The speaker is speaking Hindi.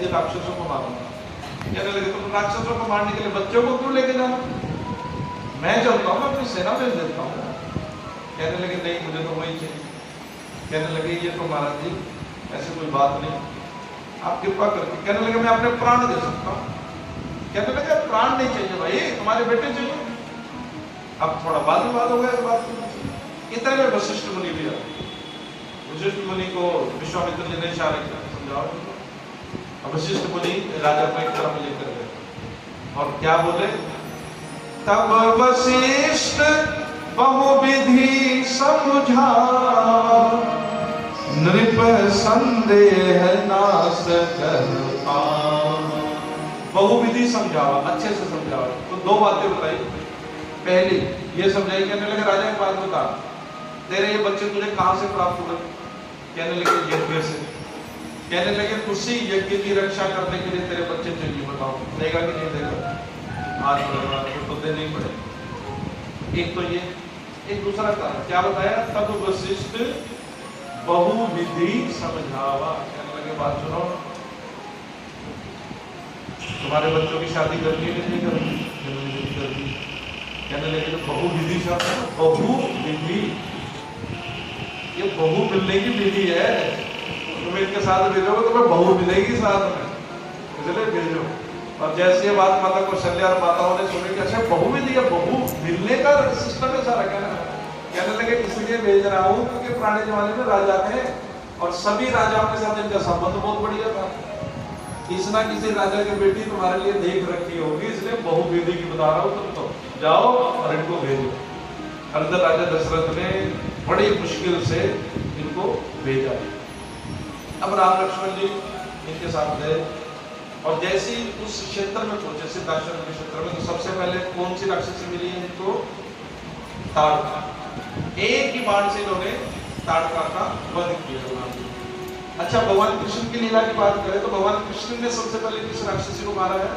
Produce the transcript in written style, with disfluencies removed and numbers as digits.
ये राक्षसों को मारूंगा। कहने लगे तुम राक्षसों को मारने के लिए बच्चों को क्यों लेके जाना, मैं चलता हूँ, अपनी सेना भेज देता हूँ। कहने लगे नहीं, मुझे तो वही चाहिए। कहने लगे ये तो महाराज जी ऐसी कोई बात नहीं, आप कृपा करके। कहने लगे मैं अपने प्राण दे सकता हूँ। कहने लगे प्राण नहीं चाहिए भाई, तुम्हारे बेटे चाहिए। अब थोड़ा वाद विवाद हो गया इस बात की। इतने में वशिष्ठ मुनि भी आए। वशिष्ठ मुनि को विश्वामित्र जी ने इशारे किया, समझाओ। अब वशिष्ठ मुनि राजा को एक तरफ लेकर गए और क्या बोले, तब वशिष्ठ बहुविधि समझा, नृप संदेह नाश कर पावा। बहुविधि समझावा, अच्छे से समझावा। तो दो बातें बताई। पहली ये समझाई, कहने लगे राजा एक बात बता, तेरे ये बच्चे तुझे कहां से प्राप्त हुए। कहने लगे यज्ञ से। कहने लगे उसी यज्ञ की रक्षा करने के लिए तेरे बच्चे चाहिए, बताओ देगा कि नहीं देगा। आज तो देने ही पड़ेगा। एक तो ये, एक दूसरा कारण क्या बताया, तब वशिष्ठ बहुविधि समझावा। कहने लगे बात सुनो, तुम्हारे बच्चों की शादी करनी है नहीं करनी। कहने लगे तो बहुविधि शब्द, बहुविधि, ये बहु मिलने की विधि है। तुम इनके साथ भेजोगे तो मैं बहु मिलेगी साथ में, इसलिए भेजो। और जैसे ये बात माता कौशल्या और माताओं ने सुनी कि अच्छा बहुविधि है, बहु मिलने का सिस्टम है सारा। कहने लगे इसलिए भेज रहा हूँ क्योंकि पुराने जमाने में राजा थे और सभी राजाओं के साथ इनका संबंध बहुत बढ़िया था। किसी ना किसी राजा की बेटी तुम्हारे लिए देख रखी होगी, इसलिए बहुविधि की बता रहा हूँ। तुम तो जाओ और इनको भेजो। अंदर राजा दशरथ ने बड़ी मुश्किल से इनको भेजा। अब राम लक्ष्मण जी इनके साथ गए और जैसे ही उस क्षेत्र में पहुंचे, सिद्धाश्रम के क्षेत्र में, तो सबसे पहले कौन सी राक्षसी मिली है इनको, ताड़का। एक ही बाण से इन्होंने ताड़का का वध किया। अच्छा भगवान कृष्ण की लीला की बात करें तो भगवान कृष्ण ने सबसे पहले किस राक्षसी को मारा है,